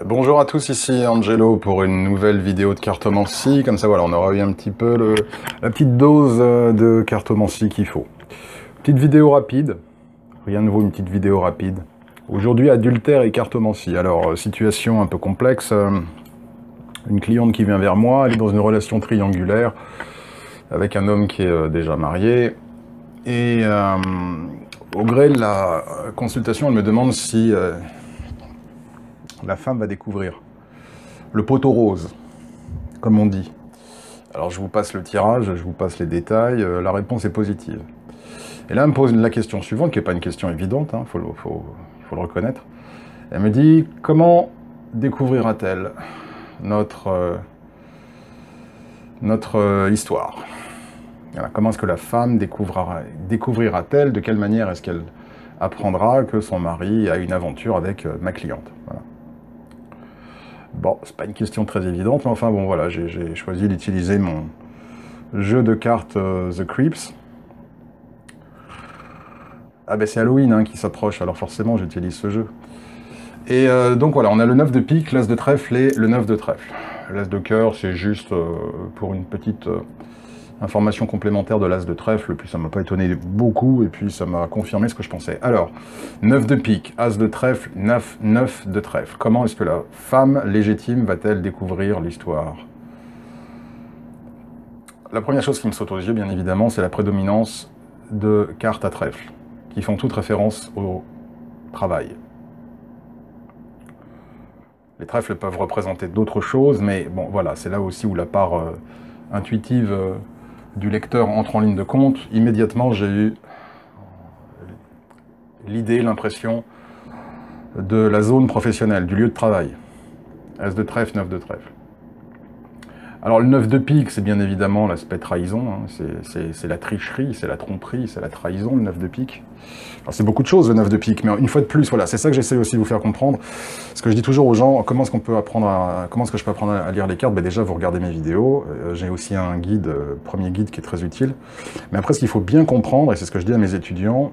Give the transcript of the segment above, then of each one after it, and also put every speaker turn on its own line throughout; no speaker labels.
Bonjour à tous, ici Angelo pour une nouvelle vidéo de cartomancie. Comme ça, voilà, on aura eu un petit peu la petite dose de cartomancie qu'il faut. Petite vidéo rapide, rien de vaut une petite vidéo rapide. Aujourd'hui, adultère et cartomancie. Alors, situation un peu complexe. Une cliente qui vient vers moi, elle est dans une relation triangulaire avec un homme qui est déjà marié. Et au gré de la consultation, elle me demande si la femme va découvrir le poteau rose, comme on dit. Alors je vous passe le tirage, je vous passe les détails, la réponse est positive. Et là, elle me pose la question suivante, qui n'est pas une question évidente, hein, faut le reconnaître. Elle me dit, comment découvrira-t-elle notre histoire? Voilà, comment est-ce que la femme découvrira-t-elle, de quelle manière est-ce qu'elle apprendra que son mari a une aventure avec ma cliente? Voilà. Bon, c'est pas une question très évidente, mais enfin bon, voilà, j'ai choisi d'utiliser mon jeu de cartes The Creeps. Ah ben c'est Halloween hein, qui s'approche, alors forcément j'utilise ce jeu. Et donc voilà, on a le 9 de pique, l'as de trèfle et le 9 de trèfle. L'as de cœur, c'est juste pour une petite information complémentaire de l'as de trèfle, puis ça m'a pas étonné beaucoup, et puis ça m'a confirmé ce que je pensais. Alors, 9 de pique, as de trèfle, 9 de trèfle. Comment est-ce que la femme légitime va-t-elle découvrir l'histoire? La première chose qui me saute aux yeux, bien évidemment, c'est la prédominance de cartes à trèfle, qui font toute référence au travail. Les trèfles peuvent représenter d'autres choses, mais bon, voilà, c'est là aussi où la part intuitive du lecteur entre en ligne de compte. Immédiatement, j'ai eu l'idée, l'impression de la zone professionnelle, du lieu de travail. As de trèfle, 9 de trèfle. Alors le 9 de pique, c'est bien évidemment l'aspect trahison, hein. C'est la tricherie, c'est la tromperie, c'est la trahison, le 9 de pique. C'est beaucoup de choses le 9 de pique, mais une fois de plus, voilà, c'est ça que j'essaie aussi de vous faire comprendre. Ce que je dis toujours aux gens, comment est-ce que je peux apprendre à lire les cartes? Ben déjà, vous regardez mes vidéos, j'ai aussi un guide, premier guide qui est très utile. Mais après, ce qu'il faut bien comprendre, et c'est ce que je dis à mes étudiants,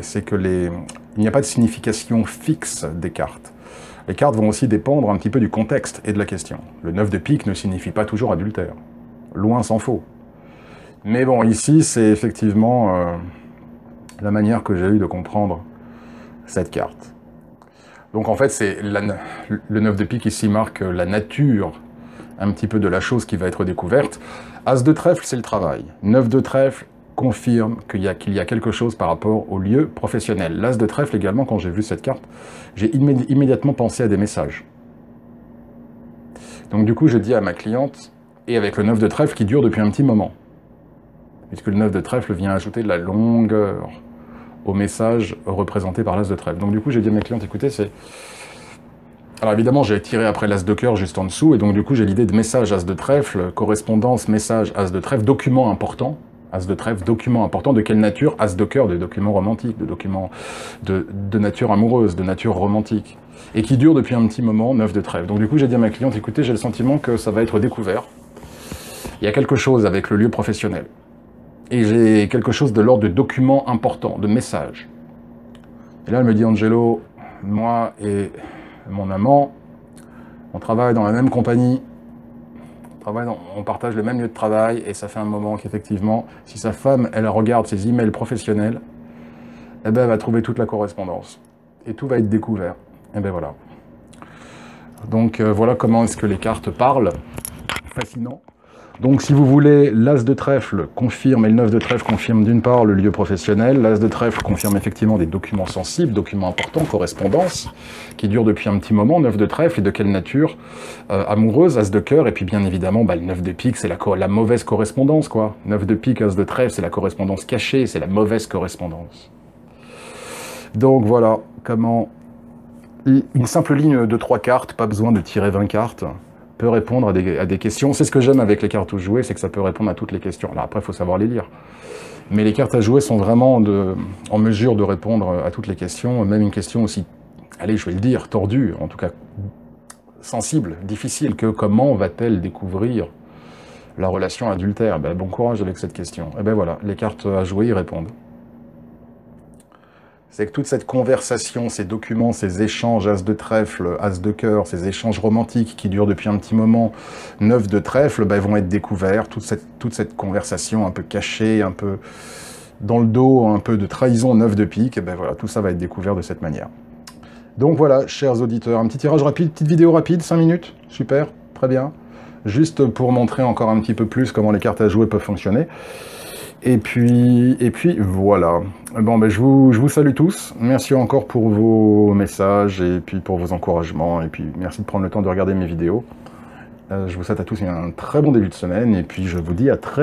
c'est que il n'y a pas de signification fixe des cartes. Les cartes vont aussi dépendre un petit peu du contexte et de la question. Le 9 de pique ne signifie pas toujours adultère. Loin s'en faut. Mais bon, ici, c'est effectivement la manière que j'ai eu de comprendre cette carte. Donc en fait, c'est le 9 de pique ici marque la nature un petit peu de la chose qui va être découverte. As de trèfle, c'est le travail. 9 de trèfle confirme qu'il y a quelque chose par rapport au lieu professionnel. L'as de trèfle également, quand j'ai vu cette carte, j'ai immédiatement pensé à des messages. Donc du coup, je dis à ma cliente, et avec le 9 de trèfle qui dure depuis un petit moment, puisque le 9 de trèfle vient ajouter de la longueur au message représenté par l'as de trèfle. Donc du coup, j'ai dit à mes clientes, écoutez, c'est... Alors évidemment, j'ai tiré après l'as de cœur juste en dessous, et donc du coup, j'ai l'idée de message as de trèfle, correspondance, message as de trèfle, document important. As de trèfle, document important, de quelle nature? As de cœur, de documents romantiques, de documents de nature amoureuse, de nature romantique. Et qui dure depuis un petit moment, 9 de trèfle. Donc du coup, j'ai dit à ma cliente, écoutez, j'ai le sentiment que ça va être découvert. Il y a quelque chose avec le lieu professionnel. Et j'ai quelque chose de l'ordre de documents importants, de messages. Et là, elle me dit, Angelo, moi et mon amant, on travaille dans la même compagnie, on partage le même lieu de travail, et ça fait un moment qu'effectivement, si sa femme, elle regarde ses emails professionnels, eh ben, elle va trouver toute la correspondance. Et tout va être découvert. Et ben voilà. Donc voilà comment est-ce que les cartes parlent. Fascinant. Donc si vous voulez, l'as de trèfle confirme, et le 9 de trèfle confirme d'une part le lieu professionnel, l'as de trèfle confirme effectivement des documents sensibles, documents importants, correspondance, qui dure depuis un petit moment, 9 de trèfle, et de quelle nature? Amoureuse, as de cœur, et puis bien évidemment, le 9 de pique, c'est la mauvaise correspondance, quoi. 9 de pique, as de trèfle, c'est la correspondance cachée, c'est la mauvaise correspondance. Donc voilà, comment... Une simple ligne de 3 cartes, pas besoin de tirer 20 cartes, peut répondre à des questions. C'est ce que j'aime avec les cartes à jouer, c'est que ça peut répondre à toutes les questions. Alors après, il faut savoir les lire. Mais les cartes à jouer sont vraiment en mesure de répondre à toutes les questions, même une question aussi, allez, je vais le dire, tordue, en tout cas sensible, difficile, que comment va-t-elle découvrir la relation adultère? Bon courage avec cette question. Et ben voilà, les cartes à jouer y répondent. c'est que toute cette conversation, ces documents, ces échanges, as de trèfle, as de cœur, ces échanges romantiques qui durent depuis un petit moment, 9 de trèfle, ben, vont être découverts. Toute cette conversation un peu cachée, un peu dans le dos, un peu de trahison, 9 de pique, et ben voilà, tout ça va être découvert de cette manière. Donc voilà, chers auditeurs, un petit tirage rapide, petite vidéo rapide, 5 minutes, super, très bien. Juste pour montrer encore un petit peu plus comment les cartes à jouer peuvent fonctionner. Et puis voilà. Bon, ben, je vous salue tous. Merci encore pour vos messages et puis pour vos encouragements. Et puis merci de prendre le temps de regarder mes vidéos. Je vous souhaite à tous un très bon début de semaine et puis je vous dis à très